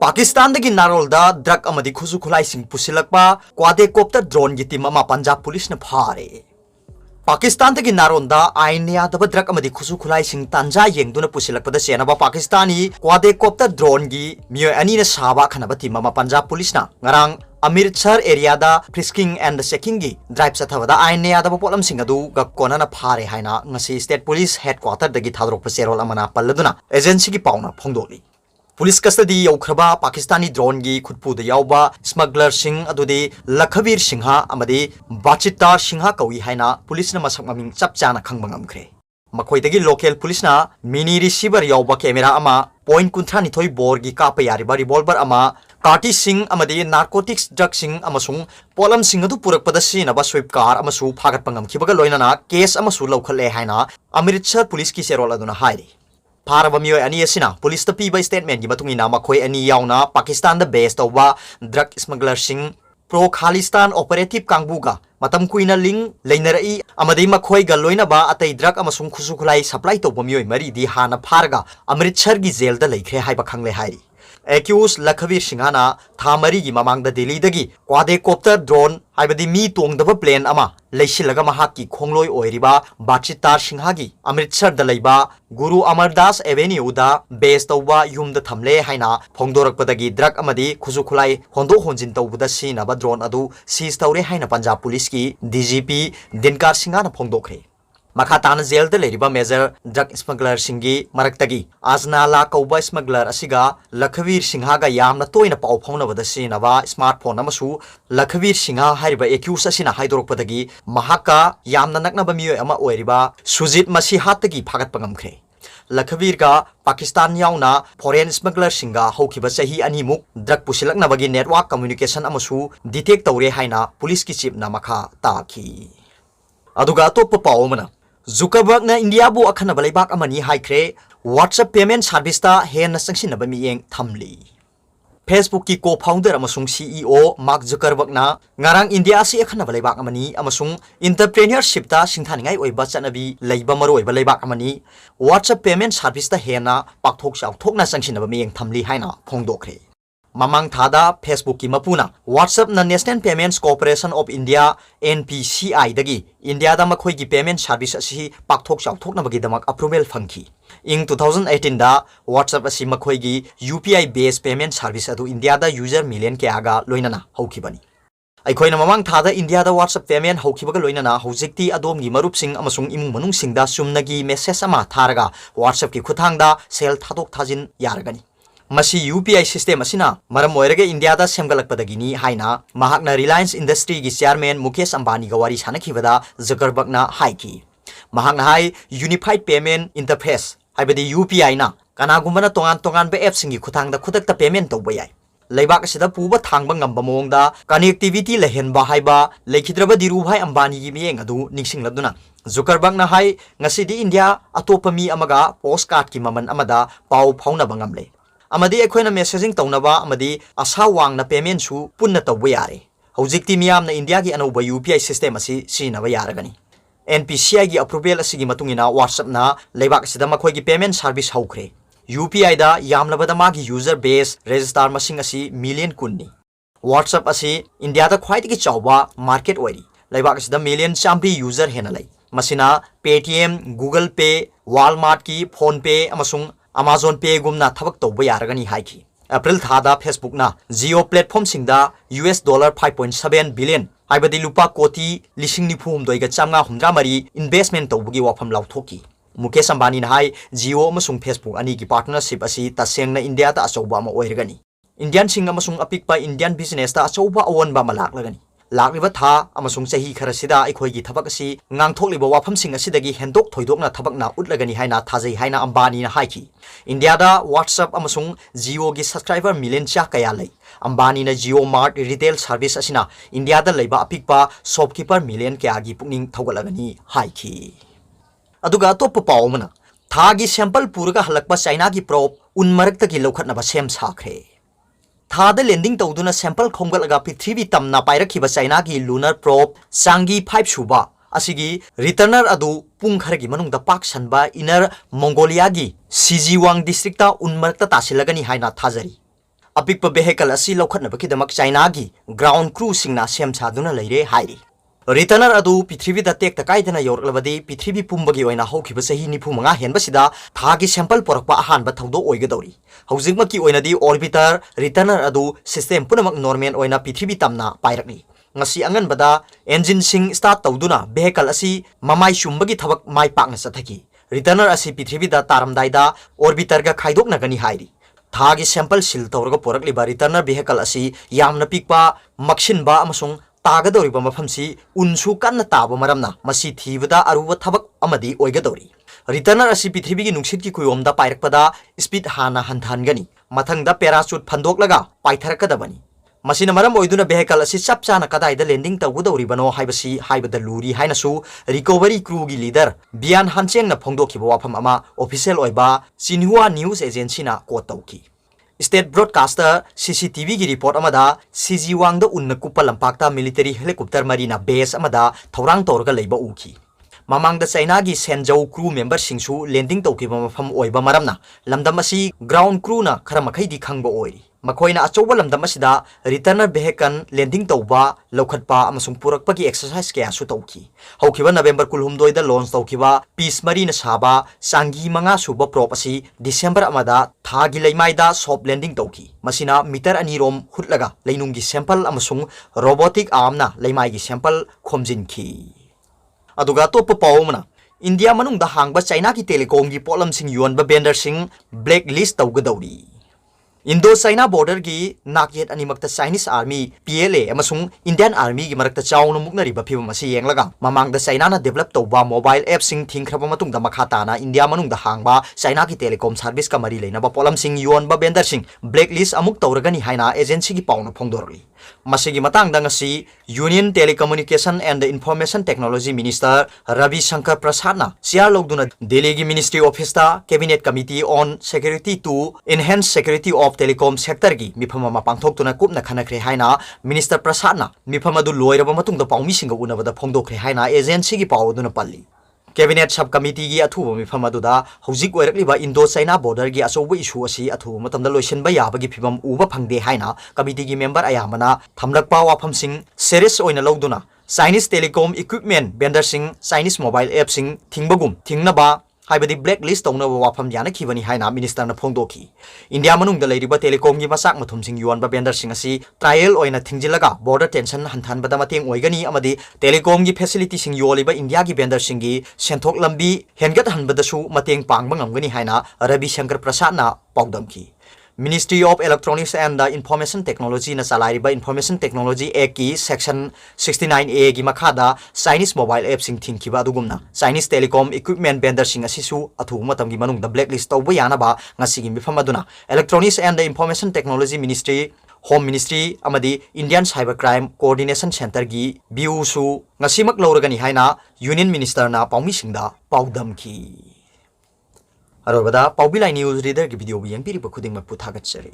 पाकिस्तान की नारोलदा ड्रग अमदी खुजु खुलाइसिंग पुसिलकपा क्वाडेकॉप्टर ड्रोन की टीम पंजाब पुलिस ने फारे पाकिस्तान की नारोलदा आईन यादव ड्रग अमदी खुजु खुलाइसिंग तांजा येंगदुना पुसिलकपदा सेनबा पाकिस्तानी क्वाडेकॉप्टर ड्रोन की मियो अनी ने साबा खनबा टीम पंजाब पुलिस ना ngarang अमृतसर एरिया दा फ्रिस्किंग एंड चेकिंग की ड्राइव चथबदा आईन यादव पोलम सिंह अदु ग कोनना फारे हाइना ngasi स्टेट पुलिस हेडक्वार्टर दगी थादरोक सेरोल अमना पल्लदुना एजेंसी की पाउना फोंदोली पुलिस कस्टडी यौख्रबा पाकिस्तानी ड्रोन की खुदपुद यावबा स्मगलर सिंह अदुदि लखबीर सिंहा अमदी बाचितार सिंहा कौई हाइना पुलिस न मसक ममिंग चप चाना खंगबा ngamkhre मखोइदगी लोकल पुलिस ना मिनी रिसीवर यावबा कैमरा अमा पॉइंट कुंथ्रा निथोई बोर की काप यारिबा रिवॉल्वर अमा कार्टी सिंह अमदी नार्कोटिक्स ड्रग सिंह अमसुंग पोलम सिंह अदु पुरकपदा सिनबा स्विप कार अमसु फागत पंगमखिबगा लोइनाना केस अमसु लौखले हाइना अमृतसर पुलिस की सेरोल अदुना हाइरी फारब मियो अनी असिना पुलिस द पीबा स्टेटमेंट की मतुंगिना मखोय अनी यावना पाकिस्तान द बेस तौबा drug smuggler Singh pro Khalistan operative कांगबुगा मतम कुइना लिंग लेनरई अमदी मखोय ग लोइनबा अतै ड्रग अमसुंग खुसु खुलाई सप्लाई तौबा मियो मरी दी हाना फारगा अमृतसर की जेल द लेख्रे हाइबा खंगले हाइरी एक्यूज लखबीर सिंहाना थामरी की ममांग दिल्ली दगी क्वाडेकॉप्टर ड्रोन हाइबदी मी तोंगदब प्लेन अमा लेसिलगा महाकी खोंगलोय ओइरिबा बाचितार सिंहागी अमृतसर द लैबा गुरु अमरदास एवेन्यू दा बेस तौबा युम द थमले हाइना फोंगदोरकपदगी ड्रग अमदी खुजु खुलाई होंदो होंजिन तौबदा सिनबा ड्रोन अदु सीज तौरे हाइना पंजाब पुलिस की डीजीपी दिनकार सिंहाना फोंगदोखरे मखातान जेल द लेरिबा मेजर ड्रग स्मगलर सिंगी मरक्तगी आजनाला कौबा स्मगलर असिगा लखवीर सिंहागा यामना तोइना पाउ फौनबदा सिनबा स्मार्टफोन अमसु लखवीर सिंहा हारिबा एक्यूज असिना हाइदोरकपदगी महाका यामना नकनबा मियो अमा ओइरिबा सुजित मसीहातगी फागतपा ngamkhre लखवीर का पाकिस्तान यावना फॉरेन स्मगलर सिंगा हौखिबा चाही अनिमुक ड्रग पुसिलकनबगी नेटवर्क कम्युनिकेशन अमसु डिटेक्ट तौरे हाइना पुलिस की चीफ ना मखा ताखी अदुगा अतोप पावमना जुकरबर्ग ने इंडिया बु अखनब लेबाक अमनी हाइख्रे व्हाट्सएप पेमेंट सर्विस ता हेन संगसिनब मियेंग थमली फेसबुक की को फाउंडर अमसुंग सीईओ मार्क जुकरबर्ग ना ngarang इंडिया से अखनब लेबाक अमनी अमसुंग इंटरप्रेन्योरशिप ता सिंथानिंगाई ओइबा चनबी लेबा मरोइबा लेबाक अमनी व्हाट्सएप पेमेंट सर्विस ता हेना पाकथोक चावथोकना संगसिनब मियेंग थमली हाइना फोंगदोखरे ममांग थादा फेसबुक की मपुना व्हाट्सएप न National Payments Corporation of India NPCI दगी इंडिया दा मखोई की पेमेंट सर्विस असि पाकथोक चावथोकनबगी दमक अप्रूवल फंखी इंग 2018 दा व्हाट्सएप असि मखोई की यूपीआई बेस्ड पेमेंट सर्विस अदु इंडिया दा यूजर मिलियन के आगा लोइनना हौखिबनी अखोइना ममांग थादा इंडिया दा व्हाट्सएप पेमेंट हौखिबगा लोइनना हौजिक्ति अदोमगी मरुपसिंग अमसुंग इमुंग मनुंगसिंगदा सुमनगी मेसेज अमा थारगा व्हाट्सएप की खुथांगदा सेल थादोक थाजिन यारगनी मसी यूपीआई सिस्टम असिना मरम ओइरगे इंडिया दा सेमगलकपदगिनी हाइना महाकना रिलायंस इंडस्ट्री की चेयरमैन मुकेश अंबानी गा वारी सानखिबदा जुकरबर्गना हाइकी महाकना high unified payment interface हाइबदी UPI ना कनागुमना तोंगान तोंगान बे एप्स सिंगी खुथांगदा खुदकता पेमेंट तौबा याय लेबाक असिदा पुबा थांगबा ngamba मोंगदा कनेक्टिविटी लेहेनबा हाइबा लेखिद्रबा दिरुभाई अंबानी की मियेंग अदु निंगसिंगलदुना जुकरबर्गना हाई ngasidi इंडिया अतोपमी अमगा पोस्ट कार्ड की ममन अमदा पाउ फाउनबा ngamle अमदी अखोइना मेसेजिंग तौनबा अमदी आशा वांगना पेमेंट सु पुन्ना तौबा यारे हौजिक्ति मियामना इंडिया की अनौबा यूपीआई सिस्टम असि सिनबा यारगनी एनपीसीआई की अप्रूवल असिगी मतुंगिना व्हाट्सएप ना लेबाक सिदा मखोइ की पेमेंट सर्विस हौख्रे यूपीआई दा यामलबदा मागी यूजर बेस रजिस्टर मसिंग असि मिलियन कुन्नी व्हाट्सएप असि इंडिया दा ख्वाइदगी चावबा मार्केट ओइरी लेबाक सिदा मिलियन चाम्बी यूजर हेना लै मसिना पेटीएम गूगल पे वालमार्ट की फोन पे अमसुंग अमेज़न पे गुमना थबक तौबा यारगनी हाइकी अप्रैल थादा फेसबुक ना जियो प्लेटफॉर्म सिंगदा $5.7 बिलियन हाइबदी लुपा कोटी लिसिंग निफुम दोइगा चामगा हुमद्रा मरी इन्वेस्टमेंट तौबगी वाफम लाउथोकी मुकेश अंबानी ना हाई जियो अमसुंग फेसबुक अनी की पार्टनरशिप असी तसेंगना इंडिया ता अचौबा अमा ओइरगनी इंडियन सिंग अमसुंग अपिकपा इंडियन बिजनेस ता अचौबा अवनबा मलाक लगनी लाक्लिबा था अमसुंग चाही खरसिदा अखोइगी थबक असि ngang वाफम सिंग असिदगी हेंदोक थोइदोकना थबकना उटलगनी हाइना थाजै हाइना अंबानी ना हाइकी इंडिया दा व्हाट्सएप अमसुंग जियो की सब्सक्राइबर मिलियन चा कया लै अंबानी ना जियो मार्ट रिटेल सर्विस असिना इंडिया दा लैबा अपिकपा शॉपकीपर मिलियन के आगी पुकनिंग थौगलगनी हाइकी अदुगा अतोप पावमना थागी सैंपल पूरगा हलकपा चाइना की प्रोब उनमरक्तगी लौखटनबा सेम साखरे थाद लैंडिंग तौदुना सैंपल खोंगलगा पृथ्वी तमना पाइरखिबा चाइना की लूनर प्रोब सांगी 5 सुबा असिगी रिटर्नर अदु पुंग खरगी मनुंगदा पाक सनबा इनर मंगोलिया की सिजीवांग डिस्ट्रिक्ट उनमरक्ता तासिलगनी हाइना थाजरी ꯑꯄꯤꯛꯄ ꯚꯦꯍꯤꯀꯜ ꯑꯁꯤ ꯂꯧꯈꯠꯅꯕꯒꯤꯗꯃꯛ ꯆꯥꯏꯅꯥꯒꯤ ꯒ꯭ꯔꯥꯎꯟ ꯀ꯭ꯔꯨꯁꯤꯡꯅ ꯁꯦꯝ ꯁꯥꯗꯨꯅ ꯂꯩꯔꯦ ꯍꯥꯏꯔꯤ ꯔꯤꯇꯔꯅꯔ ꯑꯗꯨ ꯄ꯭ꯔꯤꯊꯤꯕꯤꯗ ꯇꯦꯛꯇ ꯀꯥꯏꯗꯅ ꯌꯧꯔꯛꯂꯕꯗꯤ ꯄ꯭ꯔꯤꯊꯤꯕꯤ ꯄꯨꯝꯕꯒꯤ ꯑꯣꯏꯅ ꯍꯧꯈꯤꯕ ꯆꯍꯤ 95 ꯍꯦꯟꯕꯁꯤꯗ ꯊꯥꯒꯤ ꯁꯦꯝꯄꯜ ꯄꯣꯔꯛꯄ ꯑꯍꯥꯟꯕ ꯊꯧꯗꯣꯛ ꯑꯣꯏꯒꯗꯧꯔꯤ ꯍꯧꯖꯤꯛꯃꯛꯀꯤ ꯑꯣꯏꯅꯗꯤ ꯑꯣꯔꯕꯤꯇꯔ ꯔꯤꯇꯔꯅꯔ ꯑꯗꯨ ꯁꯤꯁꯇꯦꯝ ꯄꯨꯝꯅꯃꯛ ꯅꯣꯔꯃꯦꯜ ꯑꯣꯏꯅ ꯄ꯭ꯔꯤꯊꯤꯕꯤ ꯇꯝꯅ ꯄꯥꯏꯔꯛꯂꯤ ngasi anganbada engine-sing start tawduna vehicle asi mamai chumbagi thabak mai pakna chathaki returner asi prithibida taramdaida orbiter ga khaidoknagani hairi thagi sample sil tawraga porakliba returner vehicle asi yamna pikpa maksinba amasung tagadoriba mafamsi unsu kanna taba maramna masi thibada aruba thabak amadi oigadori returner asi prithibigi nungsit ki kuyomda pairakpada speed hana hanthangani mathangda parachute phandoklaga paitharakadabani masina maram oiduna vehicle asi chap chana kadaida landing tawgudoribano haibasi haibada luri hainasu recovery crew gi leader bian hancheng na phongdokhiba wafam ama official oiba Xinhua news agency na quote tawki state broadcaster CCTV gi report amada CG wangda unna kupal lampakta military helicopter marina base amada thorang torga leiba uki mamangda China gi Shenzhou crew member singsu landing tawkiba mafam oiba maramna lamdam asi ground crew na khara makhai di khangba oiri makoina achoba lamdam asida returner vehicle landing tawba lokhatpa amasung purakpagi exercise kya su tawki haukiba November 12 da launch tawkiba peace marina saba sangi manga suba prop asi December amada thagi leimaida soft landing tawki masina meter anirom hutlaga leinungi sample amasung robotic arm na leimai gi sample khomjinki aduga topa pawmana India manungda hangba China ki telecom gi polam sing yuanba vendor sing blacklist tawgadawri Indo-China border gi nakyet animakta Chinese army PLA amasung Indian army gi marakta chawna muknariba phibam asi yenglaga mamangda China na develop tawba mobile app sing thingkhraba matungda makhata na India manungda hangba China ki telecom service ka mari leinaba polam sing yuanba vendor sing blacklist amuk tawragani haina agency gi pauna phongdorli masigi matangda ngasi Union Telecommunication and the Information Technology Minister Ravi Shankar Prasad na siar logduna Delhi gi Ministry Office ta Cabinet Committee on Security to Enhance Security of Telecom Sector gi mifama mapangthoktuna kupna khanakre haina Minister Prasad na mifama du loiraba matungda paumi singa unabada phongdokre haina agency gi pawduna palli Cabinet Subcommittee gi athuba mifam aduda hojik oirakliba Indo-China border gi achoba issue asi athuba matamda loisenba yabagi phibam uba phangde haina committee gi member ayamana thamlakpa wafam sing serious oina logduna Chinese telecom equipment vendor sing Chinese mobile app sing thingbagum thingnaba haibadi blacklist tawna wafam yana khibani haina minister na phongdoki India manungda leiriba telecom gi masak mathum sing yuanba vendor sing asi trial oina thingjilaga border tension hanthanbada mateng oigani amadi telecom gi facility sing yoliba India gi vendor sing gi senthok lambi hengat hanbada su mateng pangba ngamgani haina Ravi Shankar Prasad na pawdamki Ministry of Electronics and the Information Technology na salariba Information Technology Act ki section 69A gi makhada Chinese mobile app sing thingkiba adugumna Chinese telecom equipment vendor sing asisu athu matam gi manung da blacklist tawba yana ba ngasi gi mifam aduna Electronics and the Information Technology Ministry Home Ministry amadi Indian Cyber Crime Coordination Center gi BU su ngasimak lawragani haina Union Minister na paumi singda pawdamki Arobada Paubilai News Reader ki video yang piri khuding ma puthagat chari